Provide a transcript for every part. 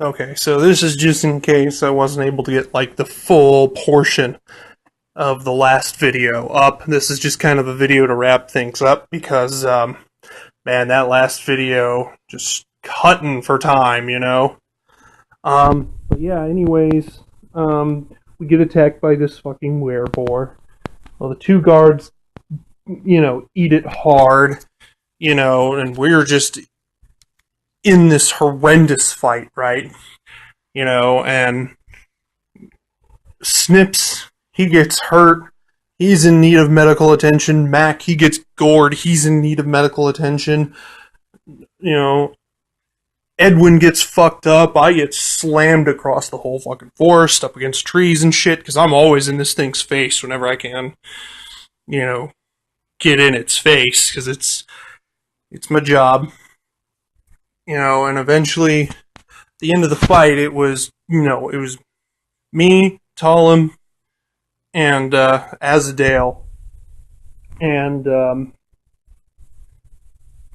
Okay, so this is just in case I wasn't able to get like the full portion of the last video up. This is just kind of a video to wrap things up because, man, that last video just cutting for time. But yeah, anyways, we get attacked by this fucking werebore. Well, the two guards, eat it hard, and we're just in this horrendous fight, right? And Snips, he gets hurt. He's in need of medical attention. Mac, he gets gored. He's in need of medical attention. Edwin gets fucked up. I get slammed across the whole fucking forest, up against trees and shit, because I'm always in this thing's face whenever I can, get in its face, because it's my job. And eventually, at the end of the fight, it was me, Talum, and Azadale. And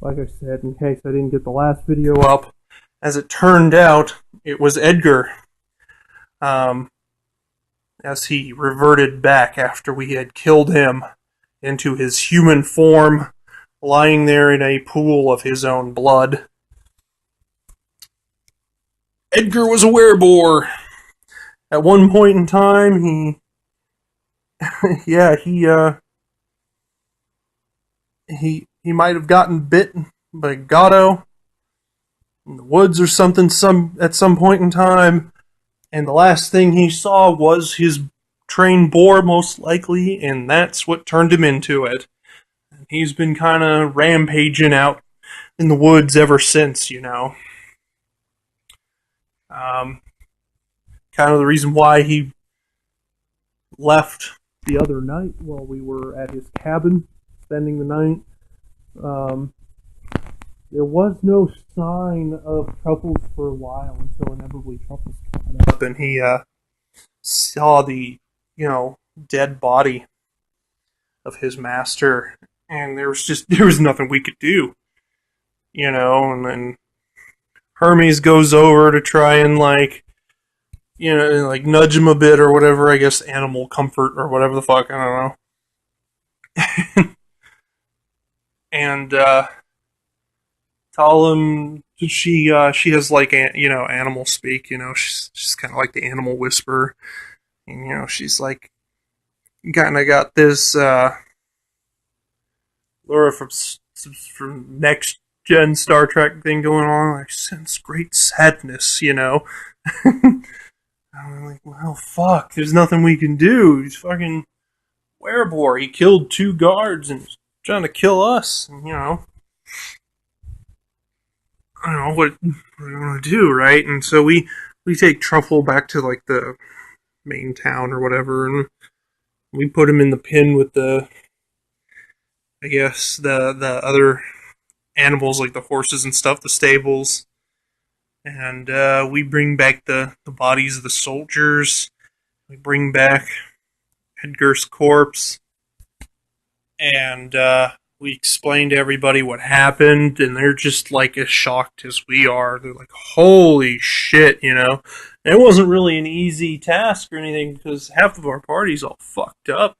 like I said, in case I didn't get the last video up, as it turned out, it was Edgar. As he reverted back after we had killed him into his human form, lying there in a pool of his own blood. Edgar was a werebore. At one point in time, he might have gotten bit by Gato in the woods or something at some point in time, and the last thing he saw was his trained boar, most likely, and that's what turned him into it. And he's been kind of rampaging out in the woods ever since, kind of the reason why he left the other night while we were at his cabin, spending the night. There was no sign of Truffles for a while until inevitably Truffles caught up and he saw the, dead body of his master, and there was nothing we could do, and then Hermes goes over to try and nudge him a bit or whatever, I guess animal comfort or whatever the fuck, I don't know. And Talum, she has animal speak, she's kind of like the animal whisperer, and she's like kind of got this Laura from Next Gen Star Trek thing going on. I sense great sadness, I'm like, well, fuck, there's nothing we can do. He's fucking werebore. He killed 2 guards and he's trying to kill us. And, I don't know what we want to do, right? And so we take Truffle back to the main town or whatever, and we put him in the pen with the other animals, like the horses and stuff, the stables. And we bring back the bodies of the soldiers. We bring back Edgar's corpse. And we explain to everybody what happened. And they're just as shocked as we are. They're like, holy shit, And it wasn't really an easy task or anything because half of our party's all fucked up,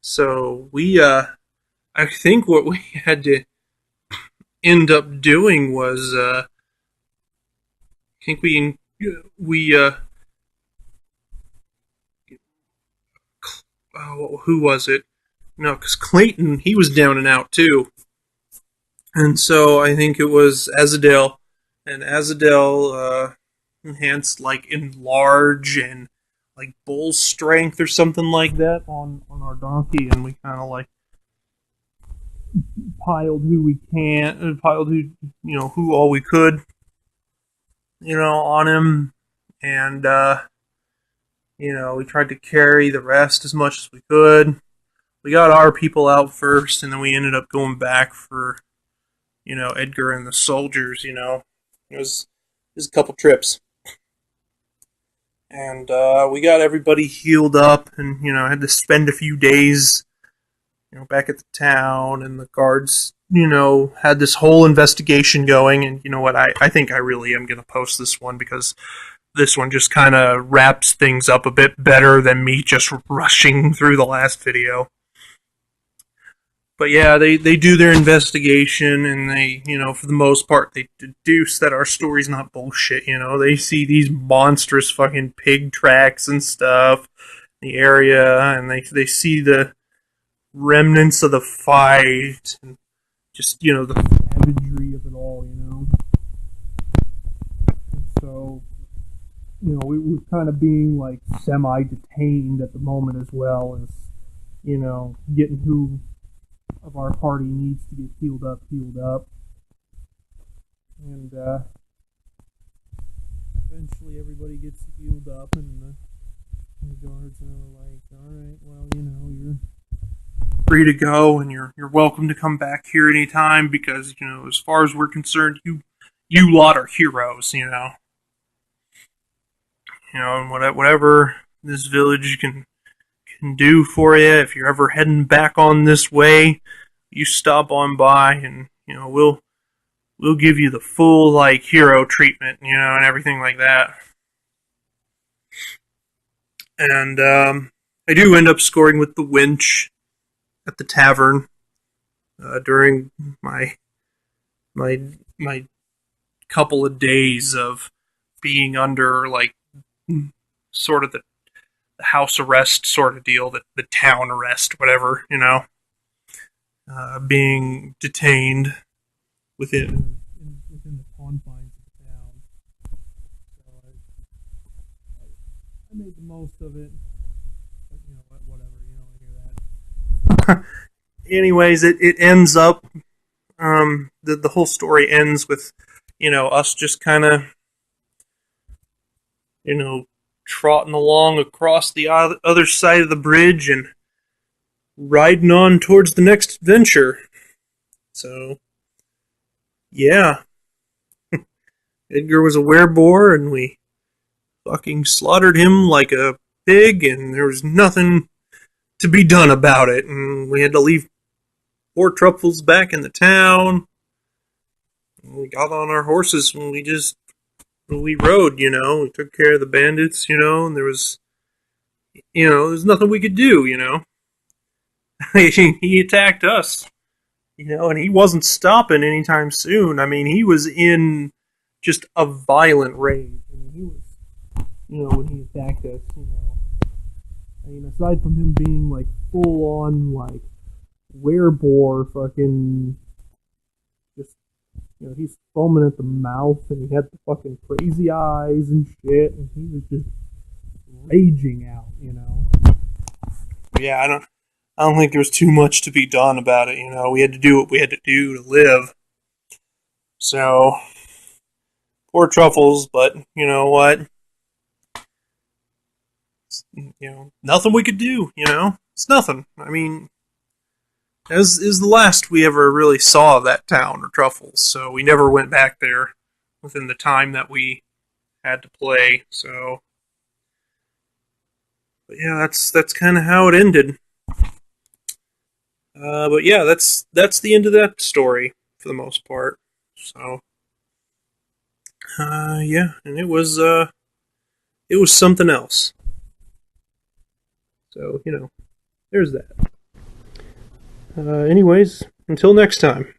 So we, I think what we had to end up doing was, I think who was it? No, because Clayton, he was down and out too. And so I think it was Azadale, and Azadale enhanced enlarge and bull strength or something like that on our donkey, and we kind of piled who all we could, on him, and we tried to carry the rest as much as we could. We got our people out first, and then we ended up going back for, Edgar and the soldiers. It was a couple trips, and we got everybody healed up, and had to spend a few days back at the town, and the guards, had this whole investigation going. And you know what? I think I really am going to post this one because this one just kind of wraps things up a bit better than me just rushing through the last video. But yeah, they do their investigation, and they, for the most part, they deduce that our story's not bullshit. They see these monstrous fucking pig tracks and stuff in the area, and they see the remnants of the fight, and just, the savagery of it all. And so, we're kind of being, like, semi-detained at the moment as well as, getting who of our party needs to get healed up. And, eventually everybody gets healed up, and the guards are like, alright, well, you're free to go, and you're welcome to come back here anytime, because, as far as we're concerned, you lot are heroes, and whatever this village can do for you, if you're ever heading back on this way, you stop on by, and we'll give you the full, like, hero treatment, and everything like that. And I do end up scoring with the winch at the tavern during my couple of days of being under, like, sort of the house arrest sort of deal, the town arrest, whatever, being detained within the confines of the town. So I made the most of it, but whatever, I hear that. Anyways, it ends up, the whole story ends with, us just kind of, trotting along across the other side of the bridge and riding on towards the next adventure. So, yeah. Edgar was a werebore, and we fucking slaughtered him like a pig, and there was nothing to be done about it, and we had to leave poor Truffles back in the town. And we got on our horses, and we rode, we took care of the bandits, and there was, there's nothing we could do, He attacked us, and he wasn't stopping anytime soon. I mean, he was in just a violent rage. I mean, he was, when he attacked us, I mean, aside from him being, like, full-on, like, werebore fucking, just, he's foaming at the mouth, and he had the fucking crazy eyes and shit, and he was just raging out, Yeah, I don't think there was too much to be done about it, We had to do what we had to do to live. So, poor Truffles, but you know what? Nothing we could do, It's nothing. I mean, as is the last we ever really saw of that town or Truffles, so we never went back there within the time that we had to play, so. But yeah, that's kind of how it ended. But yeah, that's the end of that story for the most part. So, yeah, and it was something else. So, there's that. Anyways, until next time.